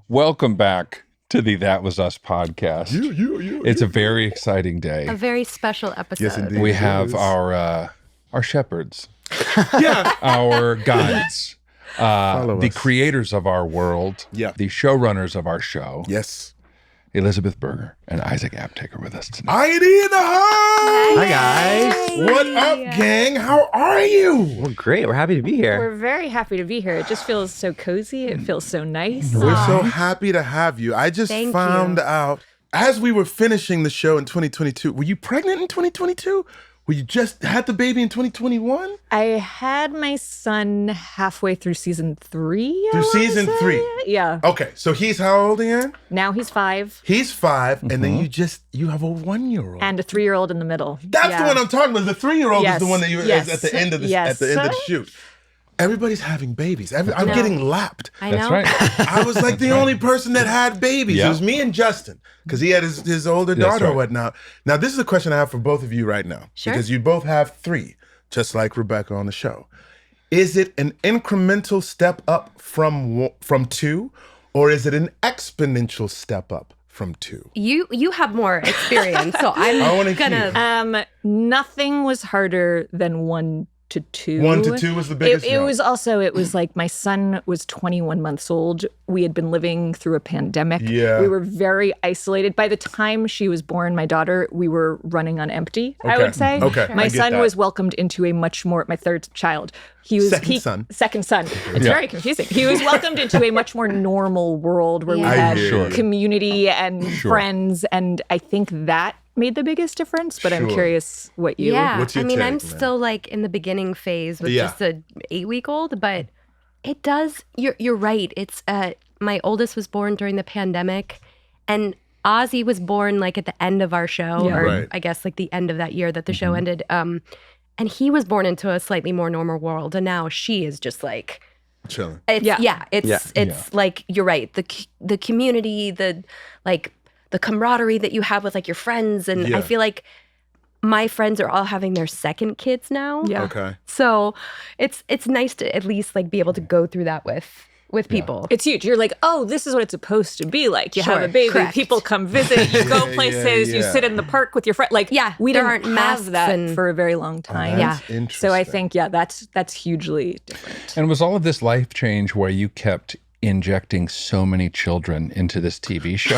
Welcome back to the That Was Us podcast. It's a very exciting day. A very special episode. Yes, indeed. We have our shepherds, our guides, the creators of our world, the showrunners of our show. Yes. Elizabeth Berger and Isaac Aptaker with us tonight. ID in the house! Hi, guys. What up, gang? How are you? Well, great. We're happy to be here. We're very happy to be here. It just feels so cozy. It feels so nice. We're so happy to have you. I just found out, as we were finishing the show in 2022, were you pregnant in 2022? Were you just had the baby in 2021? I had my son halfway through season 3. Through season 3? Yeah. Okay, so he's how old again? Now he's 5. He's 5, and then you have a 1-year-old. And a 3-year-old in the middle. That's the one I'm talking about. The 3-year-old is the one that you Yes. at the end of the Yes. at the end of the shoot. Everybody's having babies. I'm getting lapped. I know. That's right. I was like the only person that had babies. Yeah. It was me and Justin, because he had his older daughter or whatnot. Now, this is a question I have for both of you right now. Sure. Because you both have 3, just like Rebecca on the show. Is it an incremental step up from 2, or is it an exponential step up from 2? You have more experience, so I'm gonna. Nothing was harder than 1 to 2. 1 to 2 was the biggest. It was like my son was 21 months old. We had been living through a pandemic. Yeah. We were very isolated. By the time she was born, my daughter, we were running on empty, I would say. Okay. My I get son that. was welcomed into a much more, my 3rd child. He was second son. It's very confusing. He was welcomed into a much more normal world where we had community and friends. And I think that made the biggest difference, but I'm curious what you... Yeah, What's your I mean, take, I'm man? still like in the beginning phase with just a 8-week-old, but it does, you're right. It's, my oldest was born during the pandemic, and Ozzy was born like at the end of our show, or I guess like the end of that year that the show ended. And he was born into a slightly more normal world, and now she is just like... Chilling. It's like, you're right. The community, the camaraderie that you have with like your friends. And I feel like my friends are all having their second kids now. Yeah. Okay. So it's nice to at least like be able to go through that with people. It's huge. You're like, oh, this is what it's supposed to be like. You have a baby, correct. people come visit, you go places, you sit in the park with your friend. Like, we there didn't aren't have masks that for a very long time. That's interesting. So I think, that's hugely different. And was all of this life change where you kept injecting so many children into this TV show?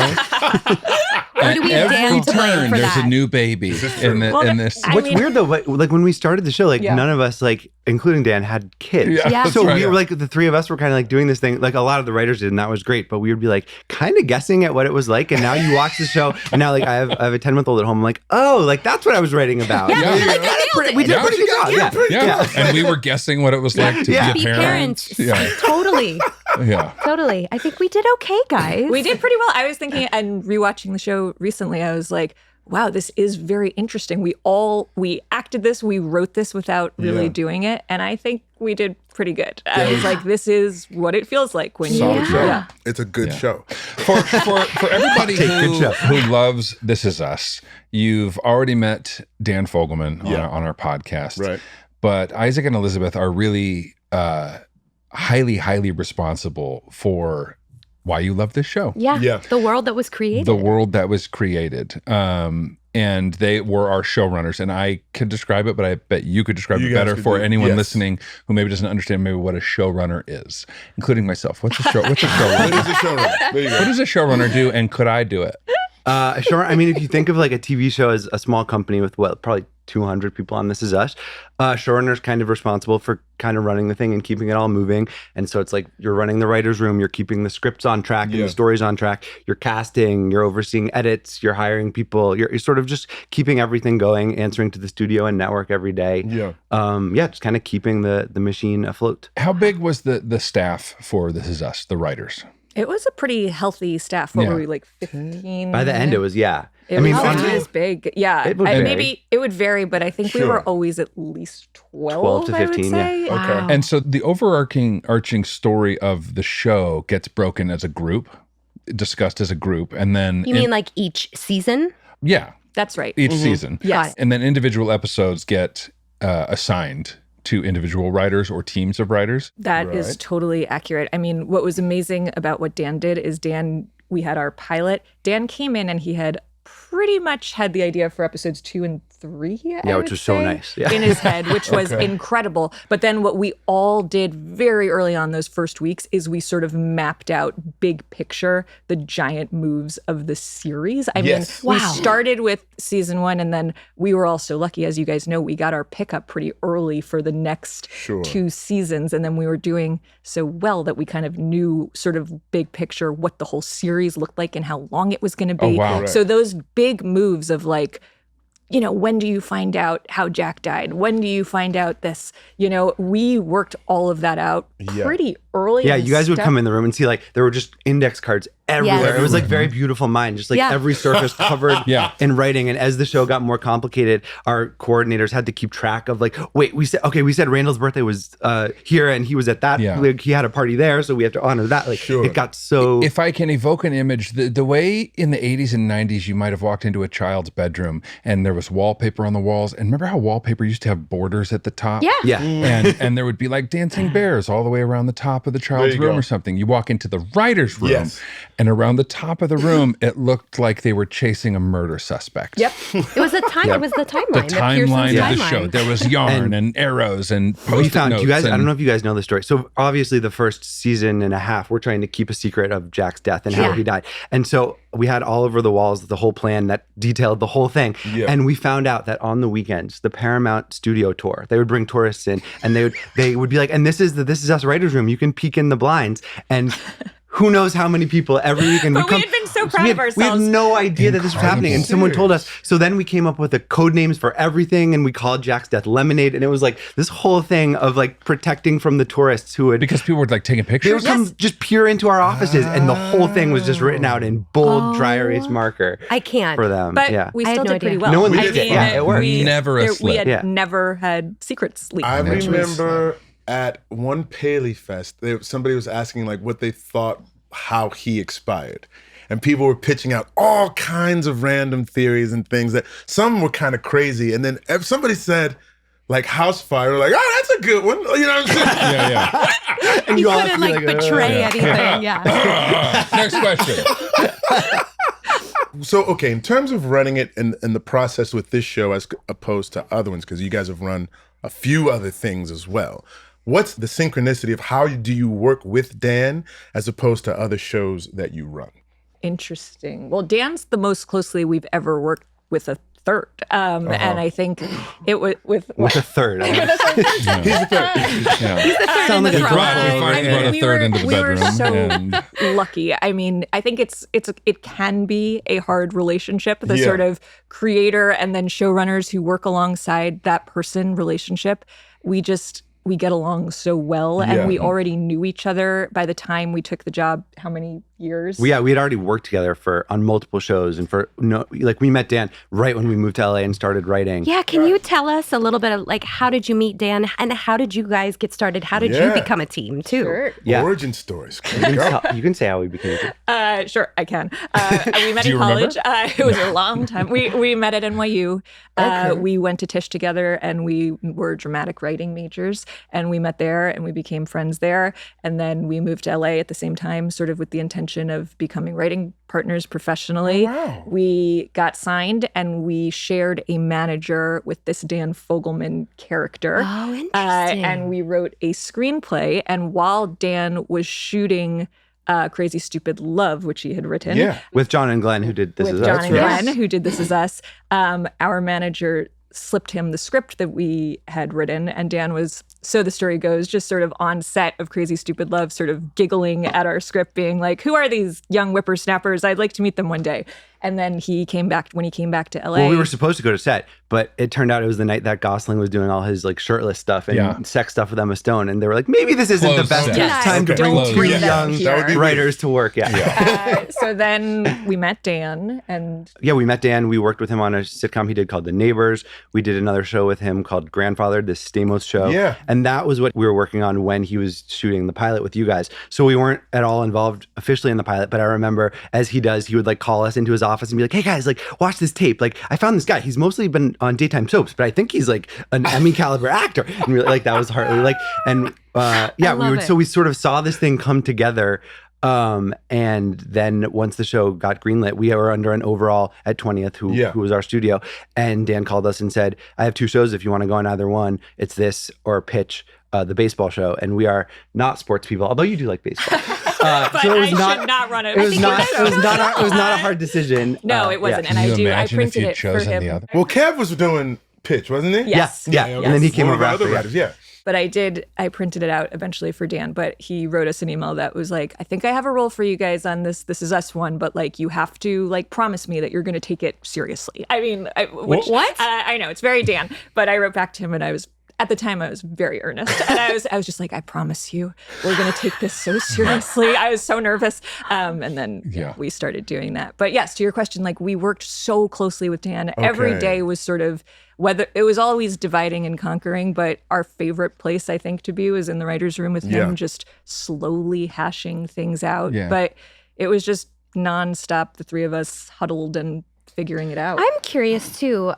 Or do we have Dan to blame for there's that? a new baby in this. What's weird though, like when we started the show, like none of us, like including Dan, had kids. Yeah. So right. we were like, the 3 of us were kind of like doing this thing, like a lot of the writers did, and that was great. But we would be like kind of guessing at what it was like. And now you watch the show, and now like I have a 10-month-old at home. I'm like, oh, like that's what I was writing about. Yeah, like, I nailed it. We did a pretty good job. Yeah. And we were guessing what it was like to be a Be parent. parents. Yeah. Totally. Yeah. Totally. I think we did okay, guys. We did pretty well. I was thinking, and rewatching the show recently, I was like, wow, this is very interesting. We acted this, we wrote this without really doing it. And I think we did pretty good. I was like, this is what it feels like when Solid you... show. Yeah. It's a good show. For everybody who loves This Is Us, you've already met Dan Fogelman on our podcast. Right. But Isaac and Elizabeth are really highly responsible for why you love this show. Yeah. The world that was created. The world that was created. And they were our showrunners. And I could describe it, but I bet you could describe it better for anyone listening who maybe doesn't understand maybe what a showrunner is, including myself. What's a showrunner? What is a showrunner? There you go. What does a showrunner do, and could I do it? Sure. I mean, if you think of like a TV show as a small company with probably 200 people on This Is Us, showrunner's kind of responsible for kind of running the thing and keeping it all moving. And so it's like you're running the writer's room, you're keeping the scripts on track and the stories on track, you're casting, you're overseeing edits, you're hiring people, you're sort of just keeping everything going, answering to the studio and network every day. Just kind of keeping the machine afloat. How big was the staff for This Is Us, the writers? It was a pretty healthy staff. What were we, like 15? By the end, it was, It was big. Yeah. Maybe it would vary, but I think we were always at least 12 to 15, I would say. yeah. Wow. And so the overarching story of the show gets broken as a group, discussed as a group, and then... You mean like each season? Yeah. That's right. Each season. Yes. And then individual episodes get assigned to individual writers or teams of writers. That is totally accurate. I mean, what was amazing about what Dan did is we had our pilot. Dan came in and he had pretty much had the idea for episodes 2 and 3, which was so nice. In his head, which was incredible. But then what we all did very early on those first weeks is we sort of mapped out big picture, the giant moves of the series. I mean, we started with season 1, and then we were all so lucky, as you guys know, we got our pickup pretty early for the next 2 seasons. And then we were doing so well that we kind of knew sort of big picture what the whole series looked like and how long it was going to be. Oh, wow. So those big moves of like, you know, when do you find out how Jack died? When do you find out this? You know, we worked all of that out pretty early. Yeah, you guys would come in the room and see like there were just index cards everywhere. Yes. It was like very beautiful mind, just like every surface covered in writing. And as the show got more complicated, our coordinators had to keep track of like, wait, we said Randall's birthday was here and he was at that. Like, he had a party there, so we have to honor that. Like it got so. If I can evoke an image, the way in the 80s and 90s you might have walked into a child's bedroom and there was wallpaper on the walls. And remember how wallpaper used to have borders at the top? Yeah. And there would be like dancing bears all the way around the top of the child's room or something. You walk into the writer's room and around the top of the room, it looked like they were chasing a murder suspect. Yep. It was the time. It was the timeline. The timeline of the show. There was yarn and arrows and post-it notes. You guys, I don't know if you guys know the story. So obviously the first season and a half, we're trying to keep a secret of Jack's death and how he died. And so we had all over the walls the whole plan that detailed the whole thing. And we found out that on the weekends, the Paramount studio tour, they would bring tourists in and they would be like, and this is Us writer's room. You can peek in the blinds. And who knows how many people every weekend we had been so proud of ourselves. We had no idea that this was happening. And someone told us. So then we came up with the code names for everything and we called Jack's death Lemonade. And it was like this whole thing of like protecting from the tourists who would. Because people were like taking pictures? They would come just peer into our offices and the whole thing was just written out in bold dry erase marker. I can't. For them. But we still did pretty well. No one did it. Yeah, it worked. Never a slip. We had never had secrets leaked. I remember at one Paley Fest, somebody was asking like what they thought how he expired. And people were pitching out all kinds of random theories and things that some were kind of crazy. And then if somebody said like house fire, we're like, oh, that's a good one. You know what I'm saying? And you couldn't like betray anything. Next question. So, okay, in terms of running it and the process with this show as opposed to other ones, because you guys have run a few other things as well. What's the synchronicity of how do you work with Dan as opposed to other shows that you run? Interesting. Well, Dan's the most closely we've ever worked with a third. And I think it was with a third. He's the third. He's the third in the front line. We were so lucky. I mean, I think it can be a hard relationship, the sort of creator and then showrunners who work alongside that person relationship. We get along so well, and we already knew each other by the time we took the job. How many years? We had already worked together on multiple shows, and we met Dan right when we moved to LA and started writing. Yeah, can you tell us a little bit of like how did you meet Dan and how did you guys get started? How did you become a team too? Sure. Yeah. Origin stories. You can say how we became a team. Sure, I can. We met in college. It was a long time. We met at NYU. We went to Tisch together, and we were dramatic writing majors. And we met there, and we became friends there. And then we moved to LA at the same time, sort of with the intention of becoming writing partners professionally. Oh, wow. We got signed, and we shared a manager with this Dan Fogelman character. Oh, interesting. And we wrote a screenplay. And while Dan was shooting Crazy Stupid Love, which he had written. With John and Glenn, who did This Is Us. John and Glenn, who did This Is Us. Our manager slipped him the script that we had written, and Dan was, so the story goes, just sort of on set of Crazy Stupid Love, sort of giggling at our script, being like, who are these young whippersnappers? I'd like to meet them one day. And then when he came back to LA. Well, we were supposed to go to set, but it turned out it was the night that Gosling was doing all his like shirtless stuff and sex stuff with Emma Stone. And they were like, maybe this isn't the best time to bring two young writers to work. So then we met Dan we met Dan. We worked with him on a sitcom he did called The Neighbors. We did another show with him called Grandfathered, this Stamos show. Yeah. And that was what we were working on when he was shooting the pilot with you guys. So we weren't at all involved officially in the pilot, but I remember as he does, he would like call us into his office office and be like, hey guys, like watch this tape. Like I found this guy. He's mostly been on daytime soaps, but I think he's like an Emmy caliber actor. And we like, that was Hartley. Like, and so we sort of saw this thing come together. And then once the show got greenlit, we were under an overall at 20th, who was our studio. And Dan called us and said, I have 2 shows. If you want to go on either one, it's this or pitch the baseball show. And we are not sports people, although you do like baseball. But so it was should not run it. It was not a hard decision. No, it wasn't. And I printed it for him. Well, Kev was doing pitch, wasn't he? Yes. Yeah. And then he came over after. Yeah. But I printed it out eventually for Dan, but he wrote us an email that was like, I think I have a role for you guys on this This Is Us one, but like you have to like promise me that you're going to take it seriously. I mean, what? I know, it's very Dan, but I wrote back to him and at the time I was very earnest. And I was just like, I promise you, we're going to take this so seriously. I was so nervous. And then we started doing that. But yes, to your question, like we worked so closely with Dan. Okay. Every day was sort of, whether it was always dividing and conquering, but our favorite place I think to be was in the writer's room with him, just slowly hashing things out. Yeah. But it was just nonstop, the 3 of us huddled and figuring it out. I'm curious too,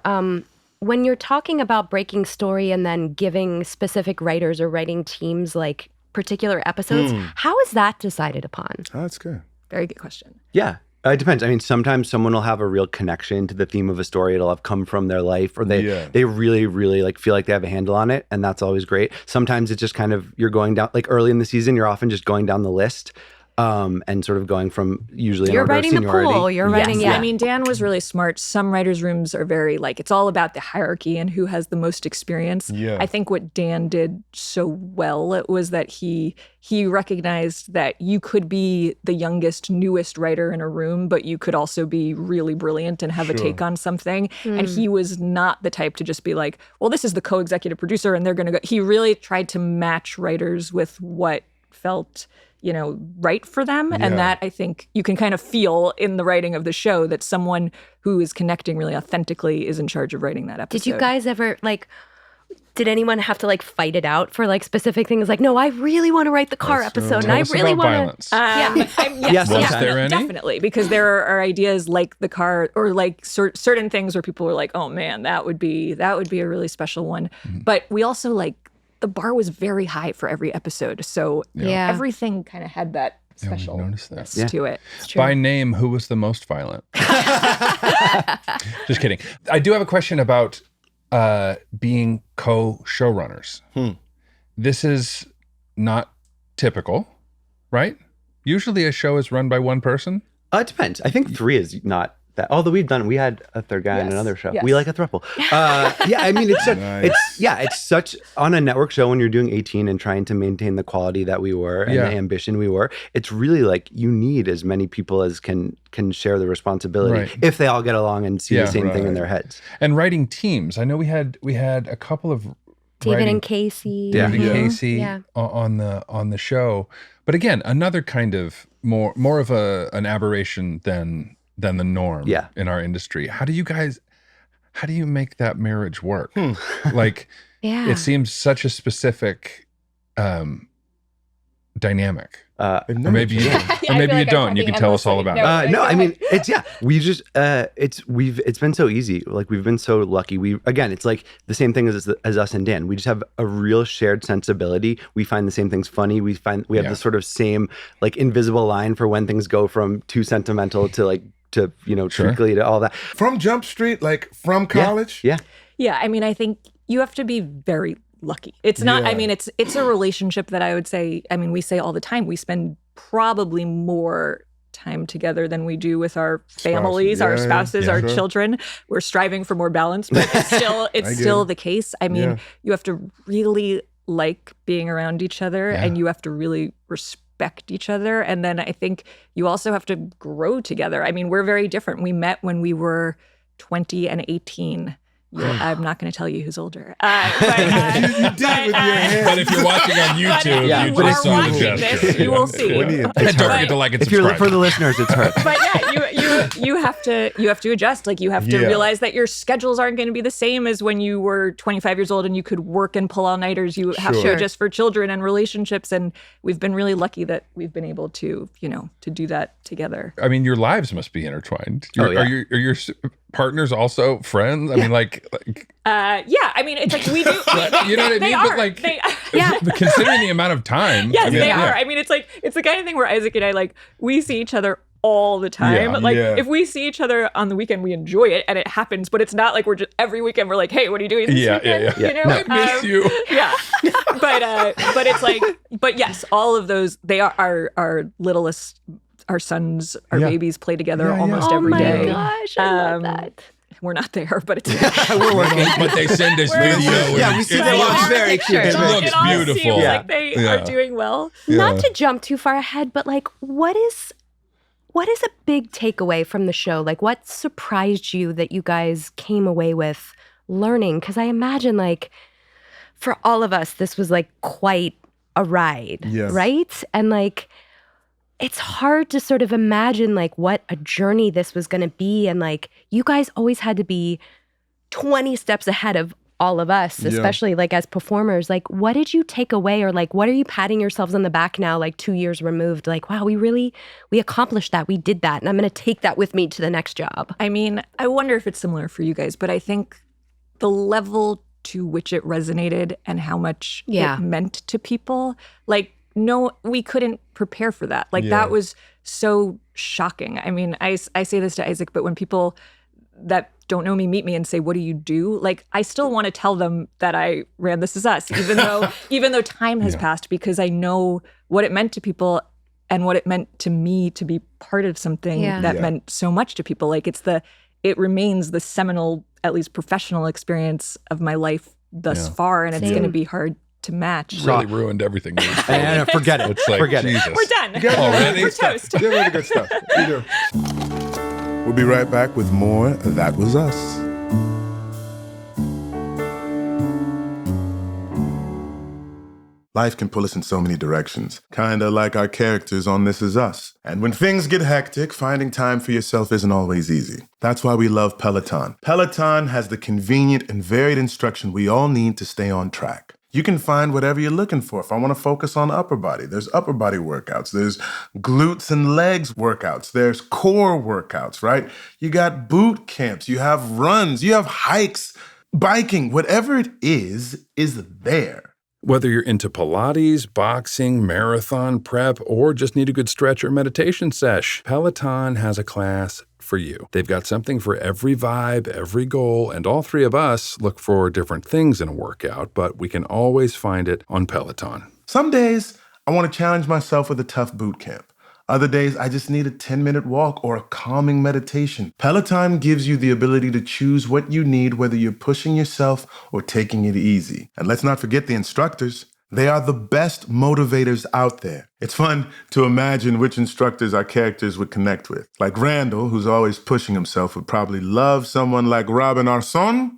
when you're talking about breaking story and then giving specific writers or writing teams like particular episodes, how is that decided upon? Oh, that's good. Very good question. Yeah. It depends. I mean, sometimes someone will have a real connection to the theme of a story. It'll have come from their life, or they really, really like feel like they have a handle on it, and that's always great. Sometimes it's just kind of you're going down, like early in the season, you're often just going down the list. And sort of going from usually you're an order of seniority. You're writing the pool. You're writing, I mean, Dan was really smart. Some writers' rooms are very like, it's all about the hierarchy and who has the most experience. Yeah. I think what Dan did so well was that he recognized that you could be the youngest, newest writer in a room, but you could also be really brilliant and have a take on something. And he was not the type to just be like, well, this is the co-executive producer and they're going to go. He really tried to match writers with what felt right for them. Yeah. And that I think you can kind of feel in the writing of the show that someone who is connecting really authentically is in charge of writing that episode. Did you guys ever did anyone have to fight it out for specific things? Like, no, I really want to write the car episode and I really want to. Yes, was there any? Definitely. Because there are ideas like the car or like certain things where people were like, oh man, that would be a really special one. Mm-hmm. But we also the bar was very high for every episode. So everything kind of had that special to it. By name, who was the most violent? Just kidding. I do have a question about being co-showrunners. This is not typical, right? Usually a show is run by one person. It depends. I think 3 is not that. Although we had a third guy on another show. Yes. We like a throuple. I mean, it's such on a network show when you're doing 18 and trying to maintain the quality that we were and the ambition we were. It's really you need as many people as can share the responsibility if they all get along and see the same thing in their heads. And writing teams. I know we had a couple of David and Casey. David and Casey on the show. But again, another kind of more of an aberration than the norm in our industry. How do you make that marriage work? It seems such a specific dynamic. Or maybe you don't. You can tell us all about it. No, I mean, we just, it's been so easy. We've been so lucky. It's the same thing as us and Dan. We just have a real shared sensibility. We find the same things funny. We have the sort of same invisible line for when things go from too sentimental to treacly to all that. From Jump Street, from college? Yeah. I mean, I think you have to be very lucky. It's not, I mean, it's a relationship that I would say, I mean, we say all the time, we spend probably more time together than we do with our families, our spouses, our children. We're striving for more balance, but it's still the case. I mean, you have to really like being around each other and you have to really respect each other. And then I think you also have to grow together. I mean, we're very different. We met when we were 20 and 18. I'm not going to tell you who's older. You did with your hand. But if you're watching on YouTube, you are watching this, you will see. Don't forget to like and subscribe. For the listeners, it's her. But yeah, you have to adjust. Like you have to realize that your schedules aren't going to be the same as when you were 25 years old and you could work and pull all-nighters. You have to adjust for children and relationships. And we've been really lucky that we've been able to, to do that together. I mean, your lives must be intertwined. Are your partners also friends? I mean, I mean, it's like we do. You know what I mean? Are. But considering the amount of time. Yes, they are. I mean, it's the kind of thing where Isaac and I, we see each other all the time. If we see each other on the weekend, we enjoy it and it happens, but it's not like we're just every weekend we're like, hey, what are you doing this weekend? Yeah. You know? I miss you. Yeah. But it's but yes, all of those, they are our littlest, our sons, our babies play together almost every day. Oh my gosh, I love that. We're not there, but it's we're working. But they send us video. We see it looks very cute. It looks beautiful. Seems like they are doing well. Not to jump too far ahead, but what is a big takeaway from the show? Like, what surprised you that you guys came away with learning? Because I imagine, for all of us, this was quite a ride, right? And it's hard to sort of imagine what a journey this was going to be. And you guys always had to be 20 steps ahead of all of us, especially as performers. What did you take away, or what are you patting yourselves on the back now, 2 years removed? Wow, we accomplished that. We did that. And I'm going to take that with me to the next job. I mean, I wonder if it's similar for you guys, but I think the level to which it resonated and how much it meant to people, no, we couldn't prepare for that. That was so shocking. I mean, I say this to Isaac, but when people that don't know me meet me and say, what do you do? I still want to tell them that I ran This Is Us, even though time has passed, because I know what it meant to people and what it meant to me to be part of something that meant so much to people. It remains the seminal, at least professional experience of my life thus far. And it's going to be hard to match. Really ruined everything. Forget it. It's forget it. We're done. We're toast. Get rid of good stuff. You do. We'll be right back with more That Was Us. Life can pull us in so many directions, kinda like our characters on This Is Us. And when things get hectic, finding time for yourself isn't always easy. That's why we love Peloton. Peloton has the convenient and varied instruction we all need to stay on track. You can find whatever you're looking for. If I want to focus on upper body, there's upper body workouts. There's glutes and legs workouts. There's core workouts, right? You got boot camps. You have runs. You have hikes, biking. Whatever it is there. Whether you're into Pilates, boxing, marathon prep, or just need a good stretch or meditation sesh, Peloton has a class for you. They've got something for every vibe, every goal, and all three of us look for different things in a workout, but we can always find it on Peloton. Some days, I want to challenge myself with a tough boot camp. Other days, I just need a 10-minute walk or a calming meditation. Peloton gives you the ability to choose what you need, whether you're pushing yourself or taking it easy. And let's not forget the instructors. They are the best motivators out there. It's fun to imagine which instructors our characters would connect with. Like Randall, who's always pushing himself, would probably love someone like Robin Arson,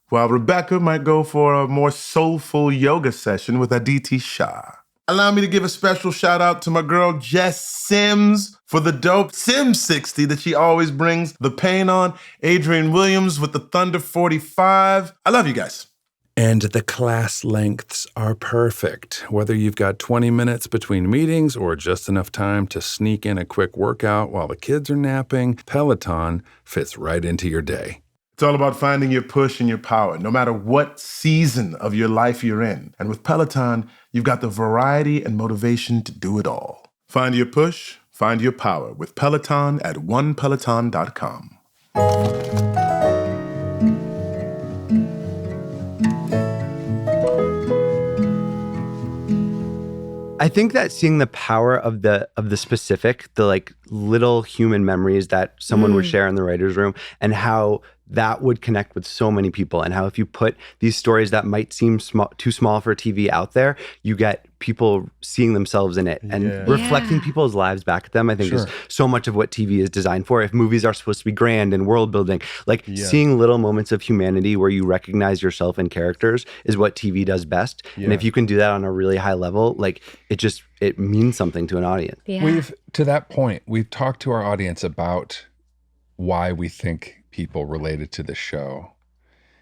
while Rebecca might go for a more soulful yoga session with Aditi Shah. Allow me to give a special shout out to my girl Jess Sims for the dope Sim 60 that she always brings the pain on. Adrian Williams with the Thunder 45. I love you guys. And the class lengths are perfect. Whether you've got 20 minutes between meetings or just enough time to sneak in a quick workout while the kids are napping, Peloton fits right into your day. It's all about finding your push and your power, no matter what season of your life you're in. And with Peloton, you've got the variety and motivation to do it all. Find your push, find your power with Peloton at onepeloton.com. I think that seeing the power of the specific, the little human memories that someone would share in the writer's room, and how that would connect with so many people, and how if you put these stories that might seem too small for TV out there, you get people seeing themselves in it and reflecting people's lives back at them. I think is so much of what TV is designed for. If movies are supposed to be grand and world building, like seeing little moments of humanity where you recognize yourself in characters is what TV does best. And if you can do that on a really high level, like it means something to an audience. To that point, we've talked to our audience about why we think people related to the show,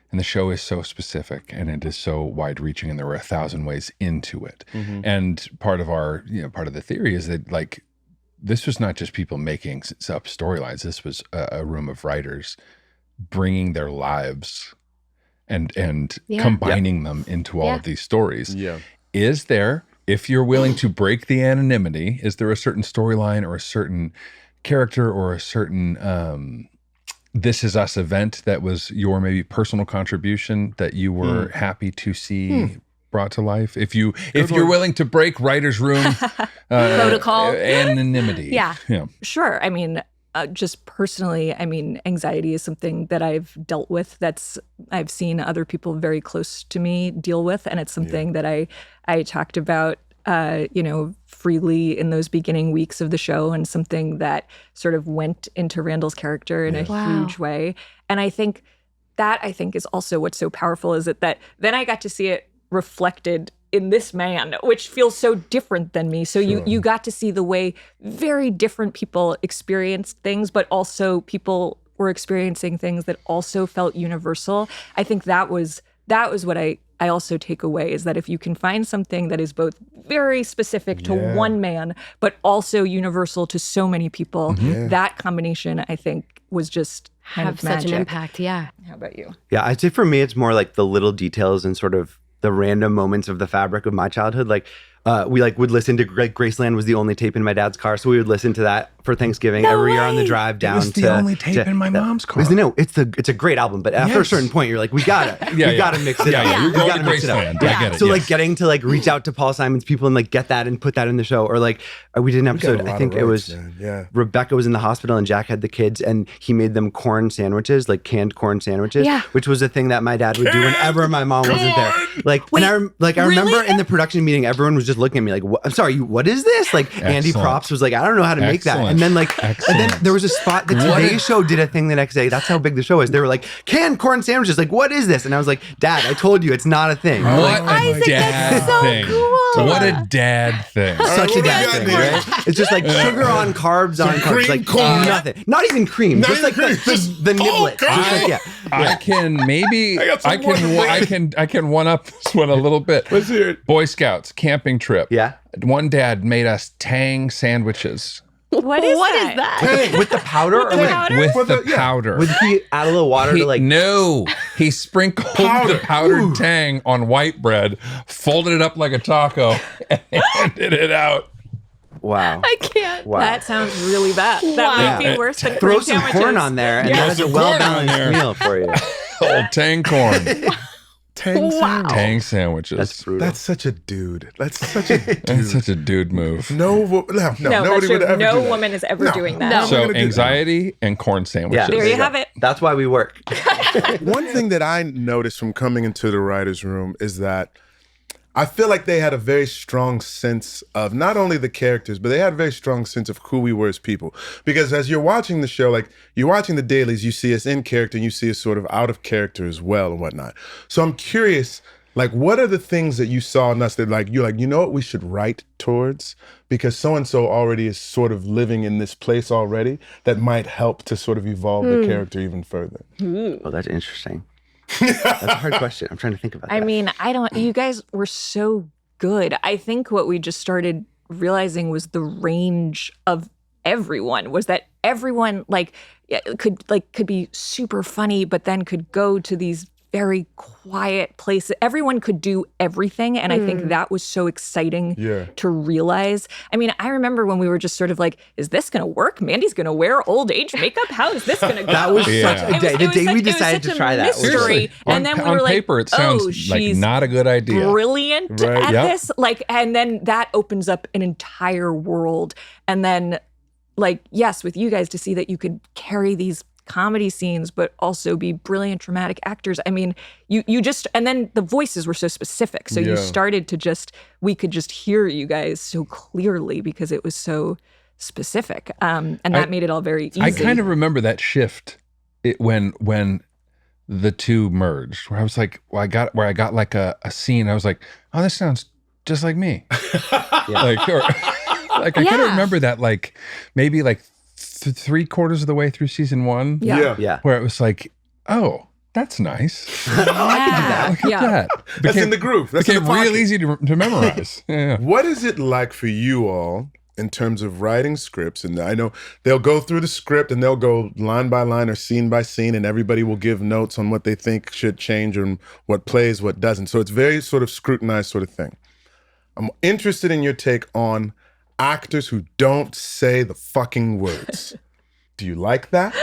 and the show is so specific and it is so wide reaching, and there were 1,000 ways into it. And part of the theory is that like this was not just people making up storylines. This was a room of writers bringing their lives and combining them into all of these stories. Is there, if you're willing to break the anonymity, is there a certain storyline or a certain character or a certain This Is Us event that was your maybe personal contribution that you were happy to see brought to life? If you're willing to break writer's room protocol anonymity. Sure. I mean, just personally, I mean, anxiety is something that I've dealt with. I've seen other people very close to me deal with, and it's something that I talked about freely in those beginning weeks of the show, and something that sort of went into Randall's character in a huge way. And I think is also what's so powerful, is that then I got to see it reflected in this man, which feels so different than me. So you got to see the way very different people experienced things, but also people were experiencing things that also felt universal. I think that was what I also take away, is that if you can find something that is both very specific to one man, but also universal to so many people, that combination, I think, was just have such an impact. Yeah. How about you? Yeah, I'd say for me, it's more like the little details and sort of the random moments of the fabric of my childhood. Like we would listen to Graceland was the only tape in my dad's car, so we would listen to that for Thanksgiving every year on the drive down. It was the only tape in my mom's car. No, it's a great album, but after a certain point, you're like, we gotta mix it up. You're going to Graceland. I get it. So like getting to like reach out to Paul Simon's people and like get that and put that in the show, or like we did an episode. I think it was Rebecca was in the hospital and Jack had the kids, and he made them corn sandwiches, like canned corn sandwiches, which was a thing that my dad would do whenever my mom wasn't there. Like, I remember in the production meeting, everyone was just looking at me like, I'm sorry, what is this? Like Andy Props was like, I don't know how to make that. And then and then there was a spot, the Today Show did a thing the next day. That's how big the show is. They were like, canned corn sandwiches. Like, what is this? And I was like, Dad, I told you it's not a thing. What a dad thing. Cool. What a dad thing. Such a dad thing, right? It's just like sugar on carbs on carbs. Like nothing. Not even cream. Just like the niblet. I can one up this one a little bit. Let's hear it. Boy Scouts camping trip. Yeah. One dad made us Tang sandwiches. What is that? With the powder? With the powder. Would he add a little water to like... No. He sprinkled the powdered Tang on white bread, folded it up like a taco, and handed it out. Wow. I can't. Wow. That sounds really bad. That might be worse than throw some corn on there, and that's a well-balanced meal for you. Old Tang corn. Tang sandwiches. That's brutal. That's such a dude. That's such a dude move. Nobody would ever do that. No woman is ever doing that. No. So anxiety and corn sandwiches. Yeah, there you have it. That's why we work. One thing that I noticed from coming into the writer's room is that I feel like they had a very strong sense of not only the characters, but they had a very strong sense of who we were as people. Because as you're watching the show, like you're watching the dailies, you see us in character and you see us sort of out of character as well and whatnot. So I'm curious, like, what are the things that you saw in us that like, you're like, you know what we should write towards? Because so-and-so already is sort of living in this place already that might help to sort of evolve the character even further. Oh, that's interesting. That's a hard question. I'm trying to think about that. I mean, you guys were so good. I think what we just started realizing was the range of everyone, was that everyone could be super funny, but then could go to these very quiet places. Everyone could do everything. And I think that was so exciting to realize. I mean, I remember when we were just sort of like, is this going to work? Mandy's going to wear old age makeup? How is this going to go? That was such a day. The day we decided to try that. Mystery. And then we were like, paper, it sounds like not a good idea. Brilliant at this. Like, and then that opens up an entire world. And then, like, yes, with you guys to see that you could carry these comedy scenes, but also be brilliant dramatic actors. I mean, you just, and then the voices were so specific. So you started to we could just hear you guys so clearly because it was so specific. And that made it all very easy. I kind of remember that shift when the two merged, where I was like, I got like a scene. I was like, oh, this sounds just like me. I kind of remember that, like maybe like 3/4 of the way through season 1. Yeah. Where it was like, oh, that's nice. I can do that. Look at that. That's in the groove. That's became real easy to memorize. What is it like for you all in terms of writing scripts? And I know they'll go through the script and they'll go line by line or scene by scene, and everybody will give notes on what they think should change and what plays, what doesn't. So it's very sort of scrutinized sort of thing. I'm interested in your take on actors who don't say the fucking words. Do you like that?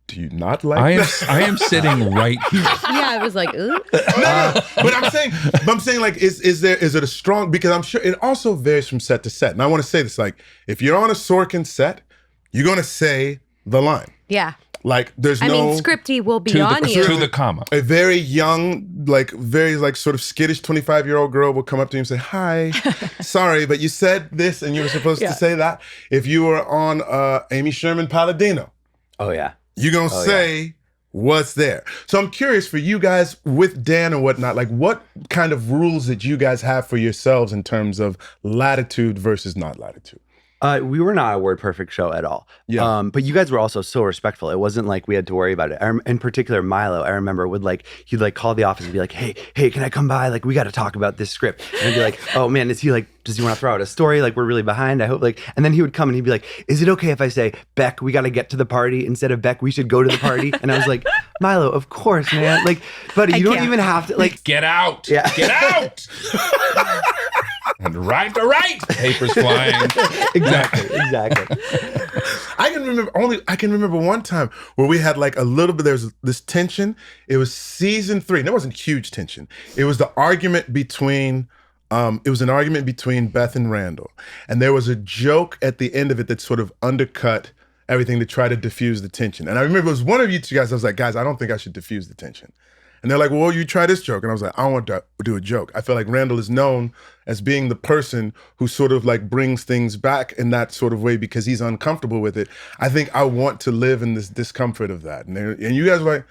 Do you not like that? I am sitting right here. Yeah, I was like, ooh. No. But I'm saying like, is it a strong, because I'm sure it also varies from set to set. And I want to say this, like, if you're on a Sorkin set, you're going to say the line. Yeah. Like, there's I mean, scripty will be on you. To the comma. A very young, like, very, like, sort of skittish 25-year-old girl will come up to you and say, hi, sorry, but you said this and you were supposed to say that. If you were on Amy Sherman Palladino. Oh, yeah. You're going to say what's there. So I'm curious for you guys with Dan and whatnot, like, what kind of rules did you guys have for yourselves in terms of latitude versus not latitude? We were not a word perfect show at all. Yeah. But you guys were also so respectful. It wasn't like we had to worry about it. In particular, Milo, I remember he'd like call the office and be like, hey, can I come by? Like, we got to talk about this script. And I'd be like, oh man, does he want to throw out a story? Like, we're really behind. I hope and then he would come and he'd be like, is it okay if I say, Beck, we got to get to the party instead of Beck, we should go to the party? And I was like, Milo, of course, man. Like, buddy, you don't even have to, like, get out. Yeah. Get out. And right to right. Papers flying. Exactly. I can remember one time where we had like a little bit, there was this tension. It was season 3. And there wasn't huge tension. It was the argument between Beth and Randall. And there was a joke at the end of it that sort of undercut everything to try to diffuse the tension. And I remember it was one of you two guys, I was like, guys, I don't think I should diffuse the tension. And they're like, well, you try this joke. And I was like, I don't want to do a joke. I feel like Randall is known as being the person who sort of like brings things back in that sort of way because he's uncomfortable with it. I think I want to live in this discomfort of that. And you guys were like,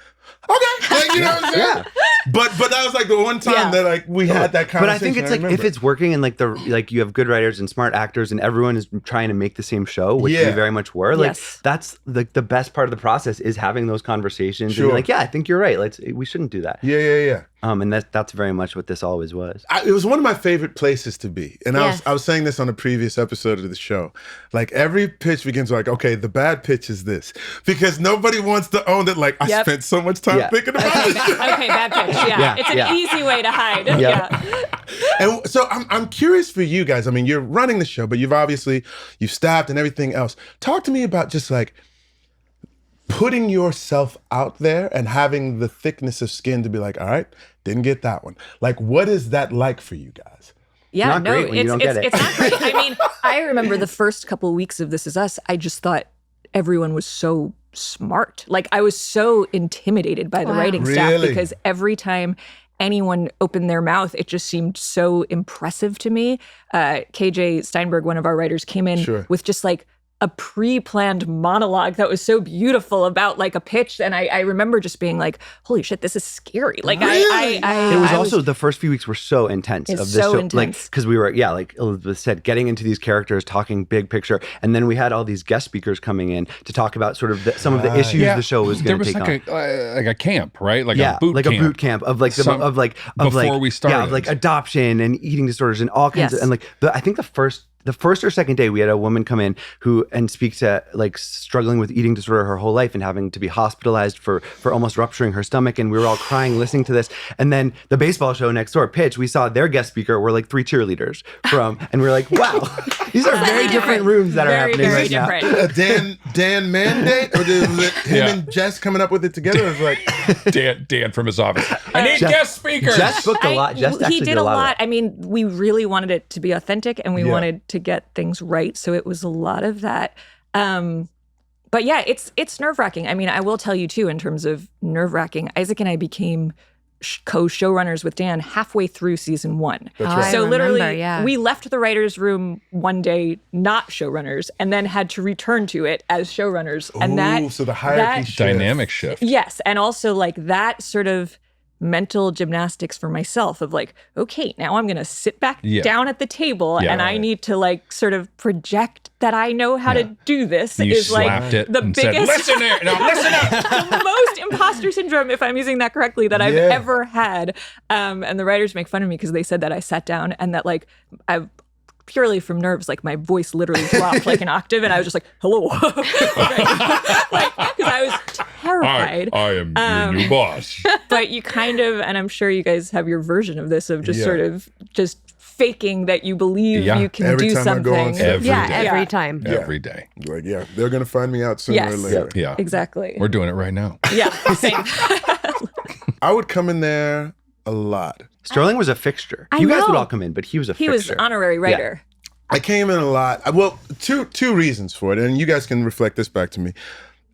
okay, like, you know what I'm saying? Yeah. But that was like the one time that like we had that conversation. But I think it's like if it's working and like you have good writers and smart actors and everyone is trying to make the same show, which we very much were. Like that's like the best part of the process is having those conversations and be like, yeah, I think you're right. We shouldn't do that. Yeah. And that's very much what this always was. It was one of my favorite places to be. And I was saying this on a previous episode of the show. Like every pitch begins like, okay, the bad pitch is this. Because nobody wants to own that, like, I spent so much time thinking about it. Okay, bad pitch. Yeah. It's an easy way to hide. Yeah. And so I'm curious for you guys. I mean, you're running the show, but you've staffed and everything else. Talk to me about just like putting yourself out there and having the thickness of skin to be like, all right, didn't get that one. Like, what is that like for you guys? Yeah, it's not great. I mean, I remember the first couple of weeks of This Is Us, I just thought everyone was so smart. Like, I was so intimidated by the writing staff because every time anyone opened their mouth, it just seemed so impressive to me. KJ Steinberg, one of our writers, came in with just like a pre-planned monologue that was so beautiful about like a pitch. And I remember just being like, holy shit, this is scary. Like it was also the first few weeks were so intense of this show. Intense. Like, cause we were, like Elizabeth said, getting into these characters, talking big picture. And then we had all these guest speakers coming in to talk about sort of some of the issues the show was going to take on. There was like a camp, right? Like a boot camp. A boot camp of like, before we started. Yeah, of like adoption and eating disorders and all kinds of, and like, I think the first or second day, we had a woman come in and speak to like struggling with eating disorder her whole life and having to be hospitalized for almost rupturing her stomach. And we were all crying listening to this. And then the baseball show next door, Pitch, we saw their guest speaker were like 3 cheerleaders and we were like, wow, these are very different rooms that are happening right now. Dan mandate? Or was it him and Jess coming up with it together? It was like Dan from his office. I need guest speakers. Jess booked a lot. He did a lot. I mean, we really wanted it to be authentic and we wanted to get things right. So it was a lot of that. But yeah, it's nerve-wracking. I mean, I will tell you too, in terms of nerve-wracking, Isaac and I became co-showrunners with Dan halfway through season 1. That's right. So literally, we left the writer's room one day not showrunners, and then had to return to it as showrunners. And so the hierarchy shift. Dynamic shift. Yes, and also like that sort of mental gymnastics for myself of like, okay, now I'm going to sit back down at the table and I need to like sort of project that I know how to do this. You is slapped like it the and biggest, said, listen here, no, listen up. the most imposter syndrome, if I'm using that correctly, that I've ever had. And the writers make fun of me because they said that I sat down and that like I've purely from nerves, like my voice literally dropped like an octave, and I was just like, "Hello," like because I was terrified. I am your new boss. But you kind of, and I'm sure you guys have your version of this, of just sort of just faking that you believe you can every do time something. I go on set. Every time. Every day. Like, they're gonna find me out sooner or later. Yeah, exactly. We're doing it right now. Yeah, same. I would come in there a lot. Sterling was a fixture. I You guys would know. all come in, but he was a He fixture. was honorary writer. I came in a lot. Well, two reasons for it, and you guys can reflect this back to me.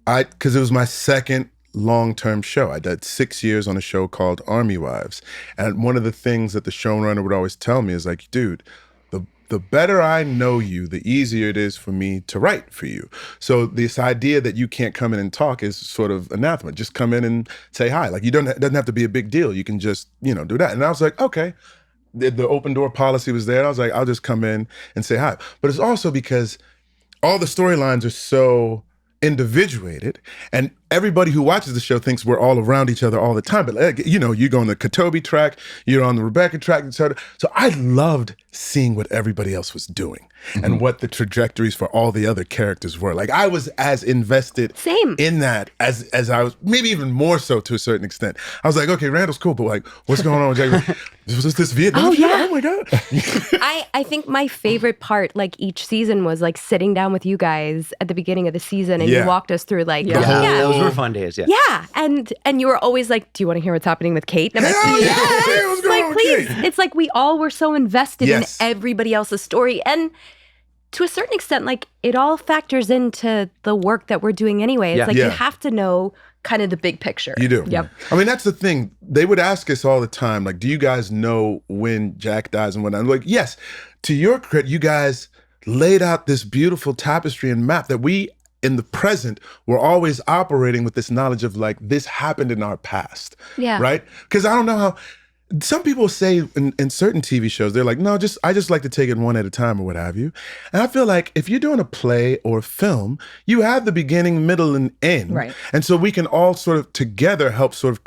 Because it was my second long-term show. I did 6 years on a show called Army Wives, and one of the things that the showrunner would always tell me is like, dude, the better I know you, the easier it is for me to write for you. So this idea that you can't come in and talk is sort of anathema. Just come in and say hi. Like, it doesn't have to be a big deal. You can just, do that. And I was like, okay. The open door policy was there. And I was like, I'll just come in and say hi. But it's also because all the storylines are so individuated, and everybody who watches the show thinks we're all around each other all the time. But you go on the Katobi track, you're on the Rebecca track, etc. So I loved seeing what everybody else was doing and what the trajectories for all the other characters were. Like, I was as invested in that as I was, maybe even more so to a certain extent. I was like, okay, Randall's cool, but like, what's going on with Jake? Was this Vietnam? Oh my God. I think my favorite part, like each season, was like sitting down with you guys at the beginning of the season, and you walked us through like Those were fun days. Yeah, and you were always like, "Do you want to hear what's happening with Kate?" And I'm like, What's going on with please. Kate? It's like we all were so invested in everybody else's story, and to a certain extent, like it all factors into the work that we're doing anyway. It's like you have to know kind of the big picture. You do. Yep. I mean, that's the thing. They would ask us all the time, like, do you guys know when Jack dies and whatnot? I'm like, yes. To your credit, you guys laid out this beautiful tapestry and map that we, in the present, we're always operating with this knowledge of like, this happened in our past. Yeah. Right? Because I don't know how, some people say in certain TV shows, they're like, no, I just like to take it one at a time or what have you. And I feel like if you're doing a play or a film, you have the beginning, middle, and end. Right. And so we can all sort of together help sort of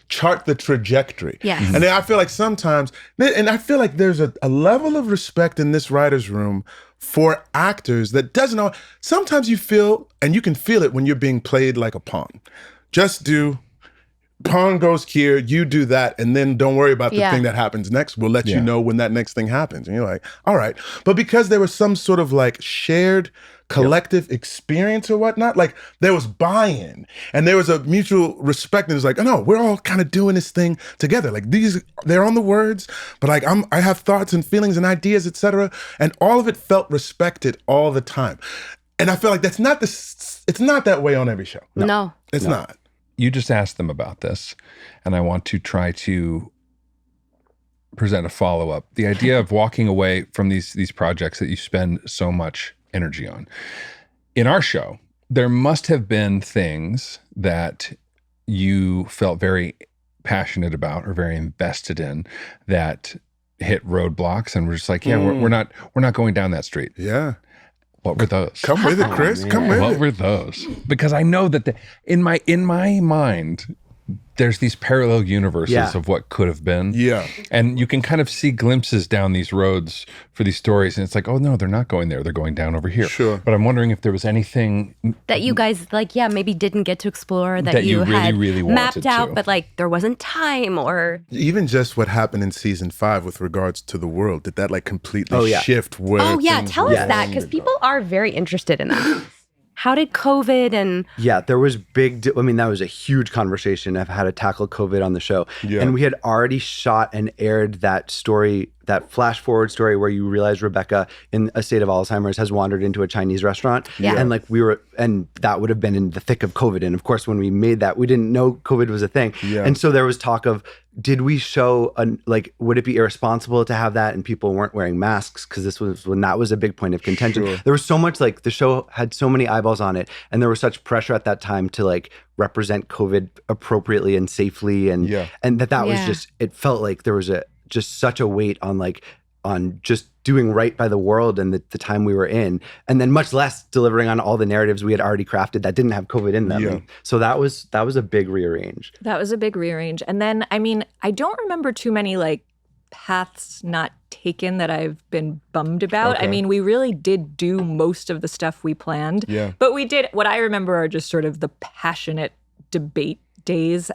chart the trajectory. Yes. And then I feel like sometimes, and I feel like there's a level of respect in this writer's room for actors that doesn't know. Sometimes you feel, and you can feel it when you're being played like a pawn. Just do, pawn goes here, you do that, and then don't worry about the thing that happens next. We'll let you know when that next thing happens. And you're like, all right. But because there was some sort of like shared collective experience or whatnot, like there was buy-in and there was a mutual respect, and it's like, oh no, we're all kind of doing this thing together. Like they're on the words, but like I have thoughts and feelings and ideas, etc. And all of it felt respected all the time. And I feel like it's not that way on every show. No. It's not. You just asked them about this, and I want to try to present a follow-up. The idea of walking away from these projects that you spend so much energy on. In our show, there must have been things that you felt very passionate about or very invested in that hit roadblocks, and we're just like, we're not going down that street. Yeah. What were those? Come with it, Chris. Come with it. What were those? Because I know that in my mind, there's these parallel universes of what could have been. Yeah. And you can kind of see glimpses down these roads for these stories. And it's like, oh, no, they're not going there. They're going down over here. Sure. But I'm wondering if there was anything that you guys maybe didn't get to explore that you had really mapped out, to. but like there wasn't time, or even just what happened in season 5 with regards to the world. Did that like completely shift where tell us that, because people are very interested in that. How did COVID and... Yeah, there was that was a huge conversation of how to tackle COVID on the show. Yeah. And we had already shot and aired that story that flash forward story where you realize Rebecca in a state of Alzheimer's has wandered into a Chinese restaurant. Yeah. And and that would have been in the thick of COVID. And of course, when we made that, we didn't know COVID was a thing. Yeah. And so there was talk of, did we show, would it be irresponsible to have that? And people weren't wearing masks because this was when that was a big point of contention. Sure. There was so much, the show had so many eyeballs on it. And there was such pressure at that time to represent COVID appropriately and safely. And that was just, it felt like there was just such a weight on just doing right by the world and the time we were in, and then much less delivering on all the narratives we had already crafted that didn't have COVID in them. Yeah. So that was a big rearrange. That was a big rearrange. And then, I don't remember too many paths not taken that I've been bummed about. Okay. We really did do most of the stuff we planned. Yeah. But we did, what I remember are just sort of the passionate debate days.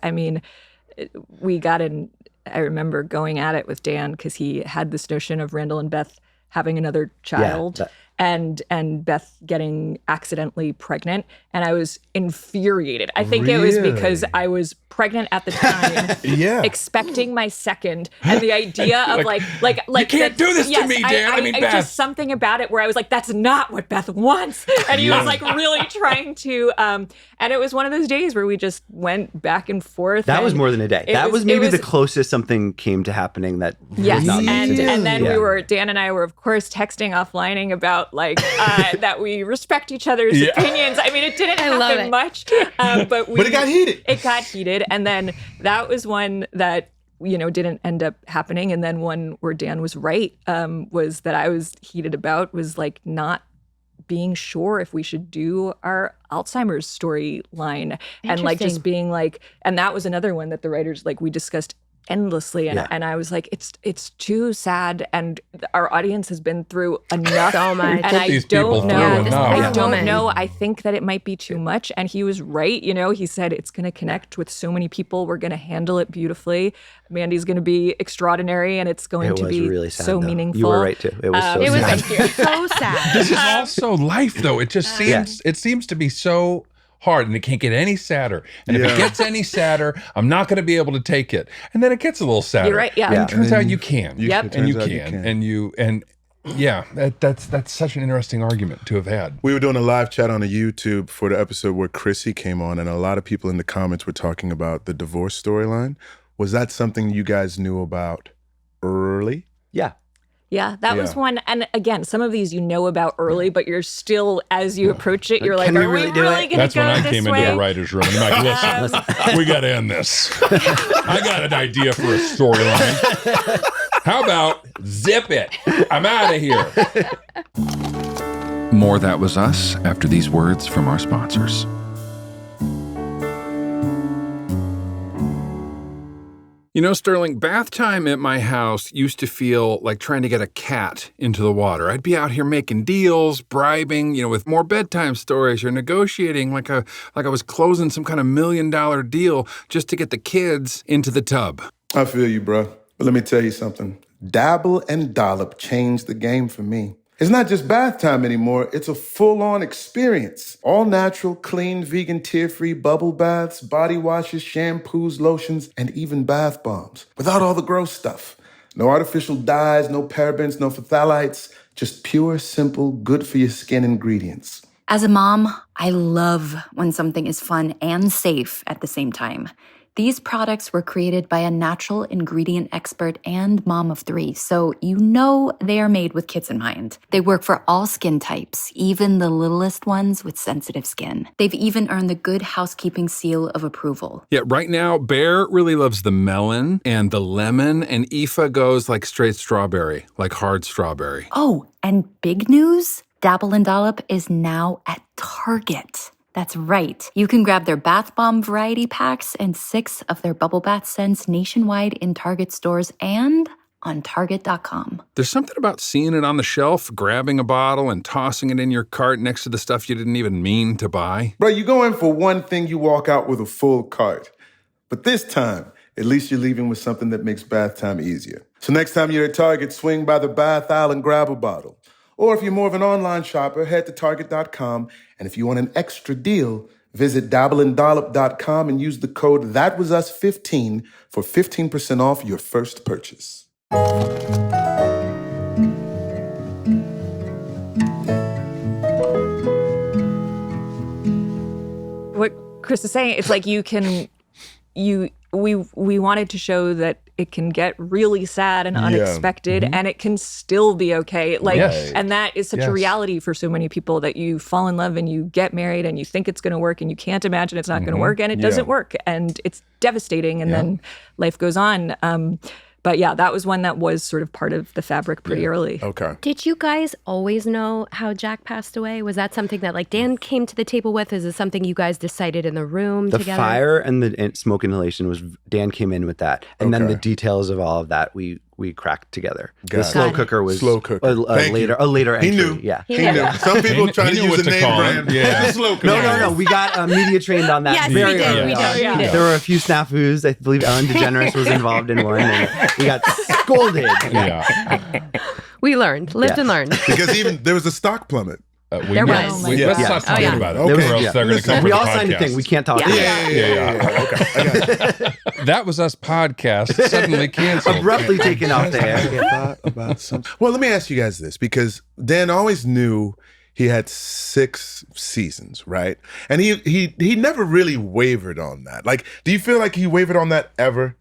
We got in, I remember going at it with Dan because he had this notion of Randall and Beth having another child and Beth getting accidentally pregnant. And I was infuriated. I think it was because I was pregnant at the time, expecting my second. And the idea of you can't do this to me, Dan. Beth. Just something about it where I was like, that's not what Beth wants. And he was really trying to, and it was one of those days where we just went back and forth. That was more than a day. That was maybe the closest something came to happening that yes. And then Dan and I were of course texting offlining about that we respect each other's opinions. It didn't happen much, but it got heated. It got heated, and then that was one that didn't end up happening. And then one where Dan was right, was that I was heated about was not being sure if we should do our Alzheimer's storyline, and just being and that was another one that the writers we discussed endlessly, and I was like, it's too sad, and our audience has been through enough, so much, and I don't know. I think that it might be too much, and he was right. He said it's going to connect with so many people. We're going to handle it beautifully. Mandy's going to be extraordinary, and it's going to be really sad, so though. meaningful. You were right too. It was so sad. Thank you. So sad. This is also life, though. It just seems to be so hard, and it can't get any sadder. And if it gets any sadder, I'm not going to be able to take it. And then it gets a little sadder. You're right. Yeah. And it turns out you can. Yep. And you can. That's such an interesting argument to have had. We were doing a live chat on a YouTube for the episode where Chrissy came on, and a lot of people in the comments were talking about the divorce storyline. Was that something you guys knew about early? Yeah. Yeah, that was one. And again, some of these about early, but you're still, as you approach it, you're like, are we really going to go this way? That's when I came into the writer's room. I'm like, listen, we got to end this. I got an idea for a storyline. How about zip it? I'm out of here. More That Was Us after these words from our sponsors. Sterling, bath time at my house used to feel like trying to get a cat into the water. I'd be out here making deals, bribing, with more bedtime stories, or negotiating like I was closing some kind of $1 million deal just to get the kids into the tub. I feel you, bro. But let me tell you something. Dabble and Dollop changed the game for me. It's not just bath time anymore. It's a full-on experience. All natural, clean, vegan, tear-free bubble baths, body washes, shampoos, lotions, and even bath bombs. Without all the gross stuff. No artificial dyes, no parabens, no phthalates. Just pure, simple, good-for-your-skin ingredients. As a mom, I love when something is fun and safe at the same time. These products were created by a natural ingredient expert and mom of 3, so they are made with kids in mind. They work for all skin types, even the littlest ones with sensitive skin. They've even earned the Good Housekeeping seal of approval. Yeah, right now, Bear really loves the melon and the lemon, and Aoife goes like straight strawberry, like hard strawberry. Oh, and big news, Dabble and Dollop is now at Target. That's right. You can grab their bath bomb variety packs and 6 of their bubble bath scents nationwide in Target stores and on Target.com. There's something about seeing it on the shelf, grabbing a bottle and tossing it in your cart next to the stuff you didn't even mean to buy. Bro, you go in for one thing, you walk out with a full cart. But this time, at least you're leaving with something that makes bath time easier. So next time you're at Target, swing by the bath aisle and grab a bottle. Or if you're more of an online shopper, head to Target.com. And if you want an extra deal, visit dabbleanddollop.com and use the code ThatWasUs15 for 15% off your first purchase. Chris is saying, it's like we wanted to show that it can get really sad and unexpected and it can still be okay. Like, and that is such a reality for so many people, that you fall in love and you get married and you think it's going to work and you can't imagine it's not going to work, and it doesn't work, and it's devastating, and then life goes on. But yeah, that was one that was sort of part of the fabric pretty early. Okay. Did you guys always know how Jack passed away? Was that something that like Dan came to the table with? Is it something you guys decided in the room together? The fire and the smoke inhalation was, Dan came in with that. And then the details of all of that, we cracked together. The slow cooker was slow cooker. A later entry. He knew. Yeah. He knew. Some people try to use the name brand. Yeah. Slow cooker. No. We got media trained on that. Yes, very we did. early We on. did. There were a few snafus. I believe Ellen DeGeneres was involved in one, and we got scolded. We learned, lived and learned. Because even there was a stock plummet. There was. Let's not talk about it. Okay. Or else they're going to come We for all the signed a podcast. thing. We can't talk. Yeah. Okay. I got it. That was us podcast suddenly canceled. Abruptly taken off the air. Thought about something. Well, let me ask you guys this, because Dan always knew he had 6 seasons, right? And he never really wavered on that. Like, do you feel like he wavered on that ever?